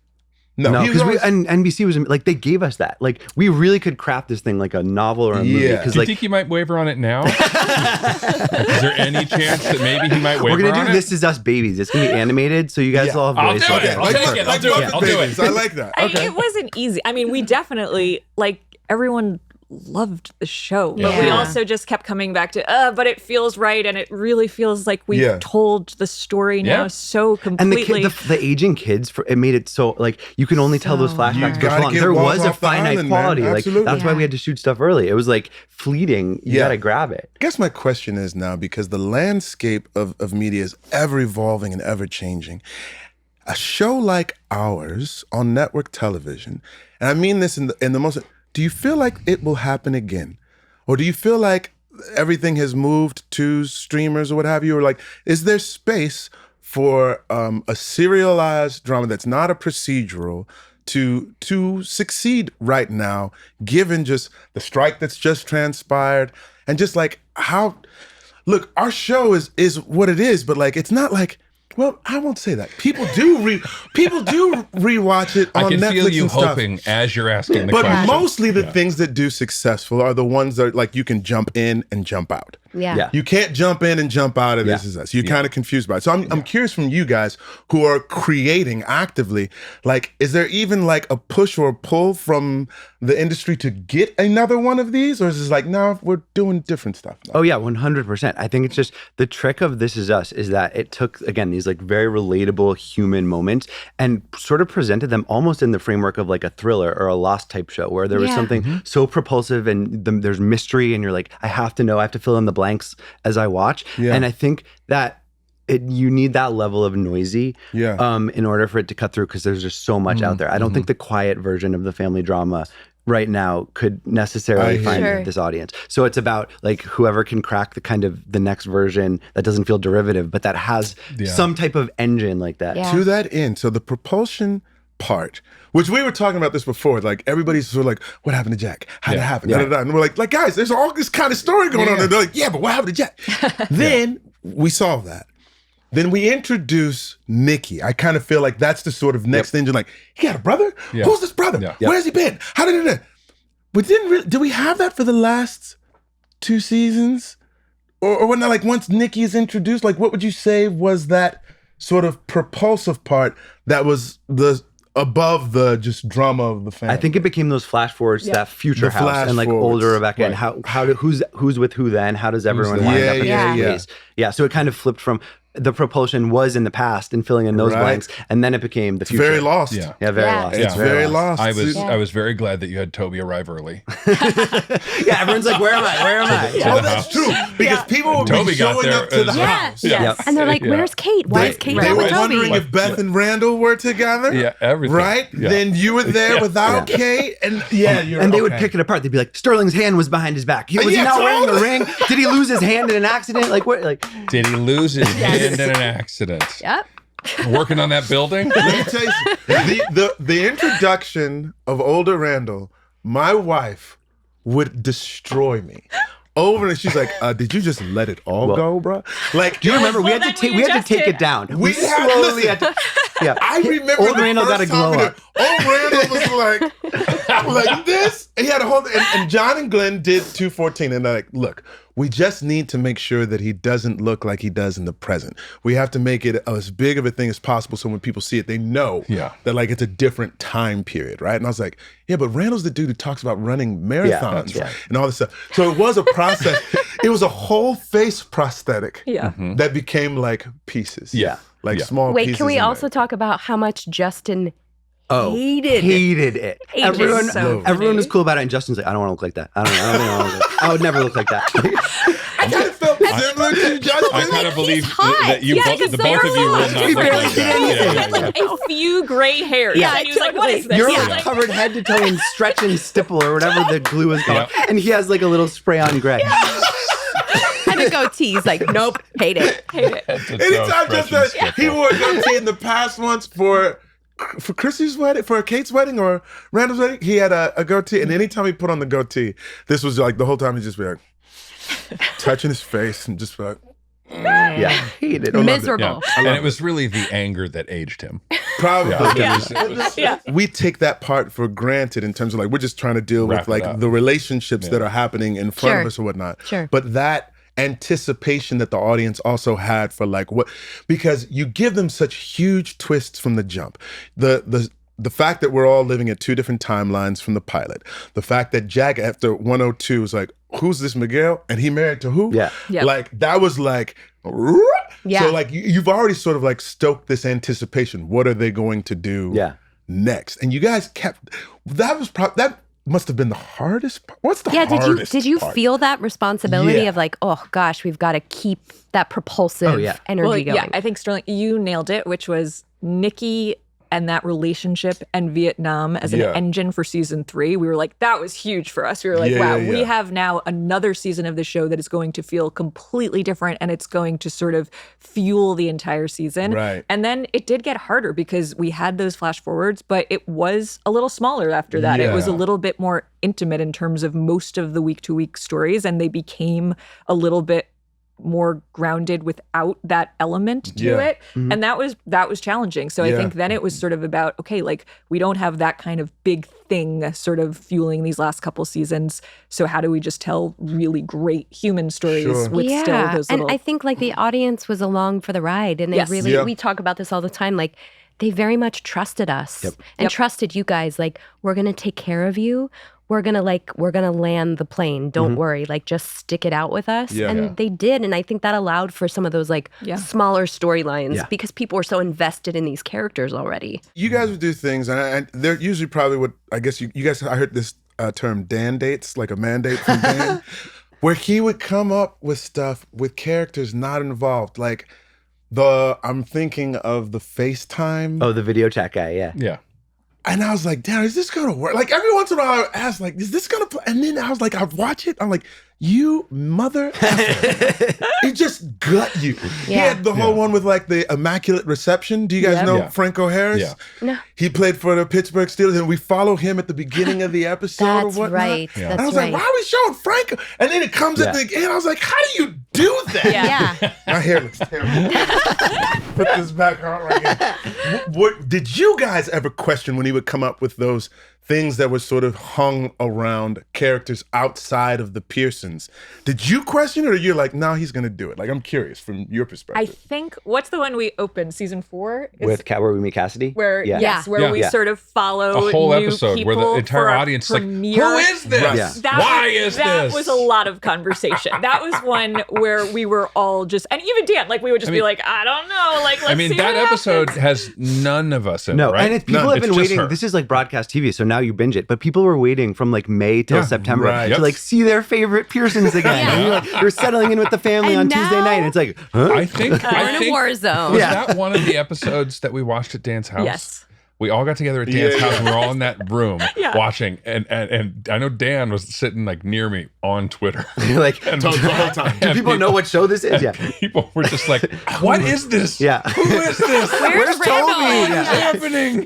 No, because NBC was like, they gave us that. Like, we really could craft this thing like a novel or a movie. Yeah. Do you think he might waver on it now? Is there any chance that maybe he might waver we're gonna on do it? This Is Us Babies. It's gonna be animated, so you guys all have I'll voice. do it. I'll take it. I'll do it. I'll do it. I like that. It wasn't easy. I mean, we definitely, like, everyone loved the show, but we also just kept coming back to but it feels right, and it really feels like we've told the story now so completely. And the aging kids, it made it so, like, you can only tell those flashbacks for so long. There was a finite quality. Like, that's why we had to shoot stuff early. It was like fleeting. You gotta grab it. I guess my question is now, because the landscape of media is ever evolving and ever changing, a show like ours on network television, and I mean this in the most, do you feel like it will happen again? Or do you feel like everything has moved to streamers or what have you? Or like, is there space for a serialized drama that's not a procedural to succeed right now, given just the strike that's just transpired, and just like how, look, our show is what it is, but like, it's not like, well, I won't say that. People do rewatch it on Netflix. I can feel you and stuff. hoping as you're asking the But question. mostly the things that do successful are the ones that, like, you can jump in and jump out. Yeah. You can't jump in and jump out of This Is Us. You're kind of confused by it. So I'm curious from you guys who are creating actively, like, is there even like a push or a pull from the industry to get another one of these? Or is it like, no, we're doing different stuff now? Oh yeah, 100%. I think it's just the trick of This Is Us is that it took, again, these like very relatable human moments and sort of presented them almost in the framework of like a thriller or a Lost type show, where there was something so propulsive and there's mystery, and you're like, I have to know, I have to fill in the blanks as I watch. And I think that you need that level of noisy in order for it to cut through, because there's just so much out there. I don't think the quiet version of the family drama right now could necessarily find this audience. So it's about like whoever can crack the kind of the next version that doesn't feel derivative, but that has some type of engine like that. To that end, so the propulsion part, which we were talking about this before, like everybody's sort of like, what happened to Jack? How did it happen? And we're like guys, there's all this kind of story going on. And they're like, yeah, but what happened to Jack? Then we solve that. Then we introduce Nikki. I kind of feel like that's the sort of next engine. Like, he got a brother? Who's this brother? Where's he been? How did it? We didn't really, did we have that for the last 2 seasons? Or when, like, once Nikki is introduced, like, what would you say was that sort of propulsive part that was the above the just drama of the family? I think it became those flash forwards to that future house and like older Rebecca and who's with who then? How does everyone wind up in this space? Yeah, so it kind of flipped from the propulsion was in the past and filling in those blanks, and then it became the future. Very lost. Very lost. It's very lost. I was very glad that you had Toby arrive early. Everyone's like, where am I? Oh, that's true. Because people would be showing up to the house. And they're like, where's Kate? Why is Kate They not were with Toby? wondering if Beth and Randall were together. Yeah, everything. Right? Then you were there without Kate. And and they would pick it apart. They'd be like, Sterling's hand was behind his back. Was he not wearing the ring? Did he lose his hand in an accident? Like what? Like, did he lose his hand in an accident? Yep. Working on that building? Let me tell you, the introduction of older Randall, my wife would destroy me. over, and she's like, "Did you just let it all go, bro?" Like, do you remember we had to take it down? We slowly had to. Yeah, I remember old Randall got to glow up. Old Randall was like this. He had a whole and John and Glenn did 214, and they're like, "Look, we just need to make sure that he doesn't look like he does in the present. We have to make it as big of a thing as possible, so when people see it, they know that like it's a different time period, right?" And I was like, "Yeah, but Randall's the dude who talks about running marathons and all this stuff." So it was a process. It was a whole face prosthetic that became like pieces. Yeah. Like small pieces. Wait, can we also talk about how much Justin hated it? Everyone was cool about it, and Justin's like, "I don't want to look like that. I don't think I want to look like that. I would never look like that." I kind of felt similar to Justin. I kind of believe that you the both of you will not look like that. He had like a few gray hairs. Yeah, and he was like, "What is this?" You're like covered head to toe in stretch and stipple or whatever the glue is called, and he has like a little spray on gray. And a goatee. He's like, "Nope, hate it." Anytime Justin, he wore a goatee in the past once for Chrissy's wedding, for Kate's wedding or Randall's wedding, he had a goatee, and anytime he put on the goatee, this was like the whole time he'd just be like touching his face and just like hated it. Miserable. And it was really the anger that aged him. Probably. Yeah. We take that part for granted in terms of like we're just trying to deal with like the relationships that are happening in front of us or whatnot. Sure. But that anticipation that the audience also had for like what, because you give them such huge twists from the jump. The fact that we're all living at two different timelines from the pilot. The fact that Jack after 102 was like, "Who's this Miguel? And he married to who?" Yeah. Like that was like, so like you've already sort of like stoked this anticipation. What are they going to do next? And you guys kept, that must have been the hardest part. What's the hardest did you part? feel that responsibility of like, oh gosh, we've got to keep that propulsive energy going? Yeah, I think Sterling, you nailed it, which was Nikki and that relationship and Vietnam as an engine for season 3. We were like, that was huge for us. We were like, we have now another season of the show that is going to feel completely different, and it's going to sort of fuel the entire season. Right. And then it did get harder because we had those flash forwards, but it was a little smaller after that. It was a little bit more intimate in terms of most of the week-to-week stories, and they became a little bit more grounded without that element to it. Mm-hmm. And that was challenging. So I think then it was sort of about, okay, like we don't have that kind of big thing sort of fueling these last couple seasons. So how do we just tell really great human stories with still those little... And I think like the audience was along for the ride, and they really, we talk about this all the time, like they very much trusted us and trusted you guys. Like, we're going to take care of you. We're gonna land the plane. Don't worry. Like, just stick it out with us. And they did. And I think that allowed for some of those like smaller storylines because people were so invested in these characters already. You guys would do things, and they're usually probably what, I guess you guys, I heard this term Dan dates, like a mandate from Dan, where he would come up with stuff with characters not involved. Like I'm thinking of the FaceTime. Oh, the video chat guy, Yeah. And I was like, damn, is this going to work? Like, every once in a while, I would ask, like, is this going to play? And then I was like, I'd watch it. I'm like, you mother effer. It just gut you. He had the whole one with, like, the Immaculate Reception. Do you guys know Franco Harris? Yeah. No. He played for the Pittsburgh Steelers, and we follow him at the beginning of the episode or whatnot. Right. Yeah. And I was like, why are we showing Franco? And then it comes at the end. I was like, how do you do that? Yeah. My hair looks terrible. Put this back on right here. What did you guys ever question when he would come up with those things that were sort of hung around characters outside of the Pearsons? Did you question it, or you're like, no, he's going to do it? Like, I'm curious from your perspective. I think, what's the one we opened, season 4? With where we meet Cassidy? Where we sort of follow a whole new episode where the entire audience is like, who is this? Right. Why is this? That was a lot of conversation. That was one where we were all just, and even Dan, like we would just be like, I don't know. Like, let's see that what episode happens. has none of us in it, right? And people have been waiting. This is like broadcast TV, so now you binge it. But people were waiting from like May till September to like see their favorite Pearsons again. And you're settling in with the family on Tuesday night, and it's like, huh? I think we're in a war zone. Was that one of the episodes that we watched at Dan's house? Yes. we all got together at Dan's house and we were all in that room watching. And I know Dan was sitting like near me on Twitter. You're like, the whole time. do people know what show this is? Yeah. People were just like, what is this? Yeah. Who is this? Where's Toby? What is happening?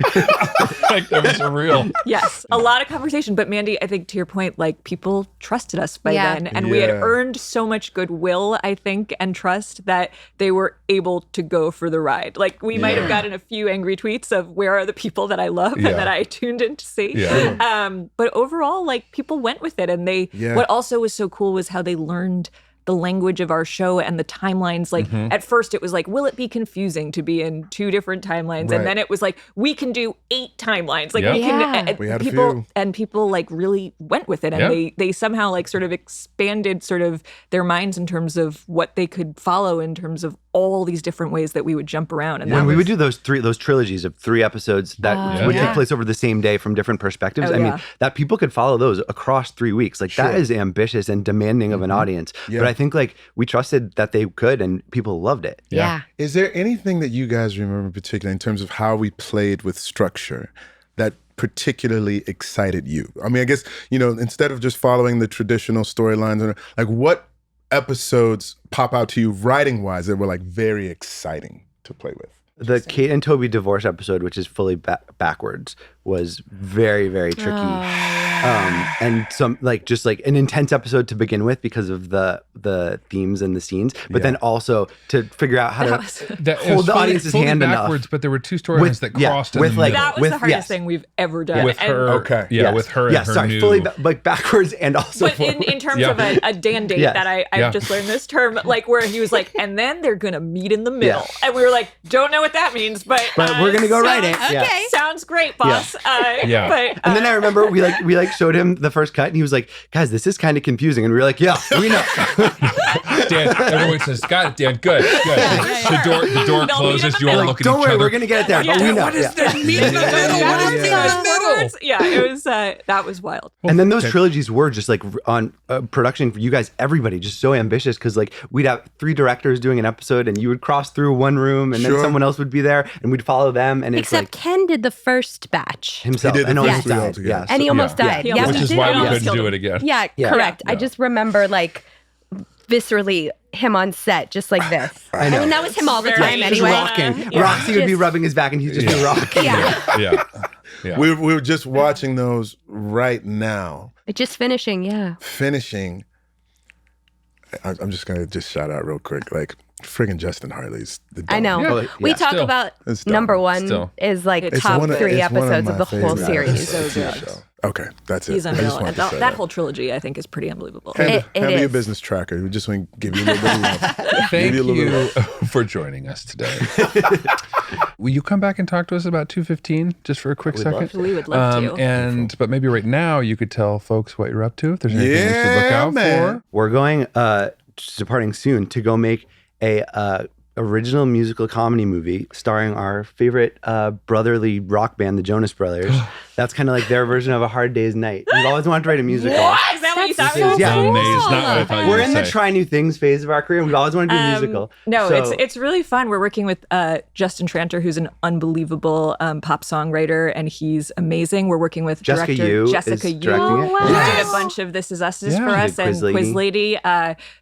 Like, that was surreal. Yes, a lot of conversation. But Mandy, I think to your point, like people trusted us by then. And we had earned so much goodwill, I think, and trust that they were able to go for the ride. Like we might have gotten a few angry tweets of where are the people that I love and that I tuned in to see. Yeah. But overall, like people went with it. And what also was so cool was how they learned the language of our show and the timelines. Like at first it was like, will it be confusing to be in 2 different timelines? Right. And then it was like, we can do 8 timelines. Like we can, we had people, a few. and people like really went with it. And they somehow like sort of expanded sort of their minds in terms of what they could follow in terms of all these different ways that we would jump around. And when we would do those trilogies of 3 episodes that would take place over the same day from different perspectives, I mean, that people could follow those across 3 weeks. Like that is ambitious and demanding of an audience. But I think like we trusted that they could and people loved it. Yeah. Is there anything that you guys remember in particular in terms of how we played with structure that particularly excited you? I mean, I guess, instead of just following the traditional storylines, like what episodes pop out to you writing wise that were like very exciting to play with? The Kate and Toby divorce episode, which is fully backwards, was very, very tricky. And some just like an intense episode to begin with because of the themes and the scenes, but then also to figure out how to hold the audience's hand backwards, enough. But there were 2 storylines that crossed in the middle. That was the hardest thing we've ever done. With her, with her and her new... fully backwards and also but in terms of a Dan date that I've just learned this term, like where he was like, and then they're gonna meet in the middle. And we were like, don't know what that means, but we're gonna go write it. Okay. Sounds great, boss. But, and then I remember we showed him the first cut and he was like, guys, this is kind of confusing. And we were like, yeah, we know. Dan, everyone says, got it, Dan, good. The door closes, you all look at each other. Don't worry, we're going to get it there, but we know. What is this? Meet in the middle. What is in the middle? Yeah, it was, that was wild. And then those trilogies were just like on production for you guys, everybody, just so ambitious because like we'd have 3 directors doing an episode and you would cross through one room and then someone else would be there and we'd follow them. And except Ken did the first batch himself. He did the almost first died. Yeah. And he almost died. Yeah, which is why we couldn't do it again. Yeah, correct. I just remember like viscerally him on set just like this. I know. I mean, that was him all the time Just anyway. rocking. Roxy would be rubbing his back and he'd just be rocking. Yeah. We were just watching those right now. Just finishing, I'm just going to shout out real quick, like friggin' Justin Hartley's the dog. I know. Yeah. We talk about number 1 is like top 3 episodes of the whole series. So good. Okay, that's it. He's unreal. And that whole trilogy, I think, is pretty unbelievable. Hand me your business tracker. We just want to give you a little bit of love. Thank you for joining us today. Will you come back and talk to us about 215 just for a quick second? We would love to. But maybe right now you could tell folks what you're up to. If there's anything we should look out for. We're going, departing soon to go make a original musical comedy movie starring our favorite brotherly rock band, the Jonas Brothers. That's kind of like their version of A Hard Day's Night. We've always wanted to write a musical. What? Is that what you thought? Yeah. Amazing. Not what I thought you We're were in the try new things phase of our career. We've always wanted to do a musical. No, it's really fun. We're working with Justin Tranter, who's an unbelievable pop songwriter, and he's amazing. We're working with Jessica director Yu Jessica is Yu, directing it. who did a bunch of This Is Us for us and Quiz Lady.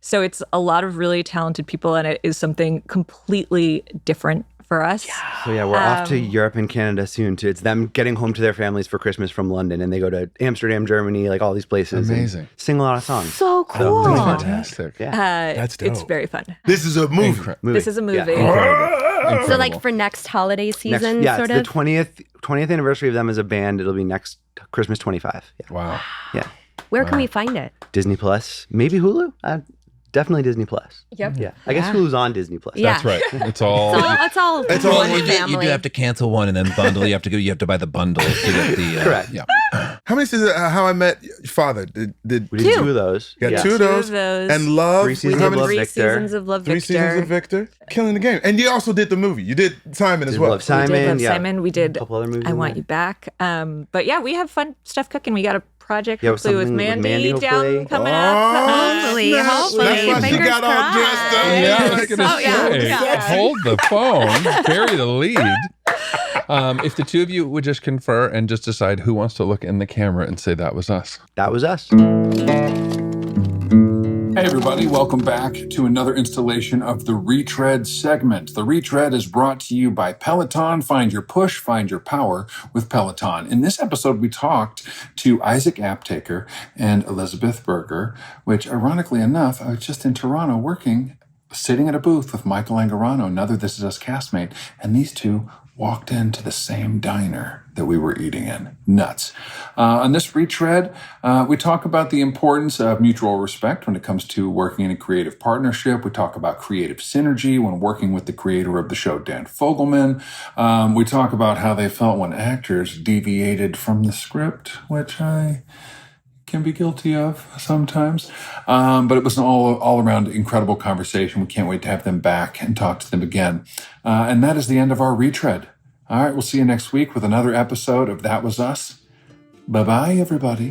So it's a lot of really talented people, and it is something completely different for us. So we're off to Europe and Canada soon. It's them getting home to their families for Christmas from London, and they go to Amsterdam, Germany, like all these places. Amazing. Sing a lot of songs. So cool. Fantastic. That's dope. It's very fun. This is a movie. This is a movie. Incredible. So like for next holiday season, sort of? It's the 20th anniversary of them as a band. It'll be next Christmas 25. Yeah. Wow. Yeah. Where can we find it? Disney Plus, maybe Hulu. Definitely Disney Plus. Yep. Yeah. I guess Hulu's on Disney Plus. Yeah. That's right. It's all one family. You do have to cancel one and then bundle. You have to buy the bundle to get the correct. Yeah. How many seasons? How I Met Your Father? We did 2 of those. You got 2 of those. And Love. 3 seasons of Love Victor. 3 seasons of Love 3 Victor. seasons of Victor. Killing the game. And you also did the movie. You did Simon as well. Love Simon. We did Love Simon. We did a couple other movies. I Want You Back. But yeah, we have fun stuff cooking. We got a project, hopefully with Mandy down coming up. Hopefully. That's why she got all dressed up. Yeah, I was going to say, hold the phone, bury the lead. If the two of you would just confer and just decide who wants to look in the camera and say that was us. That was us. Hey everybody, welcome back to another installation of the Retread segment. The Retread is brought to you by Peloton. Find your push, find your power with Peloton. In this episode, we talked to Isaac Aptaker and Elizabeth Berger, which ironically enough, I was just in Toronto sitting at a booth with Michael Angarano, another This Is Us castmate, and these two walked into the same diner that we were eating in. Nuts. On this retread, we talk about the importance of mutual respect when it comes to working in a creative partnership. We talk about creative synergy when working with the creator of the show, Dan Fogelman. We talk about how they felt when actors deviated from the script, which I can be guilty of sometimes. But it was an all around incredible conversation. We can't wait to have them back and talk to them again. And that is the end of our retread. All right, we'll see you next week with another episode of That Was Us. Bye-bye, everybody.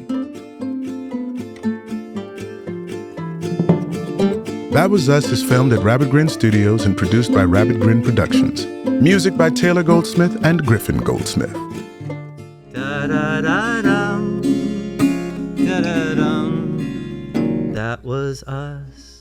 That Was Us is filmed at Rabbit Grin Studios and produced by Rabbit Grin Productions. Music by Taylor Goldsmith and Griffin Goldsmith. Da-da-da-dum. Da-da-dum. That was us.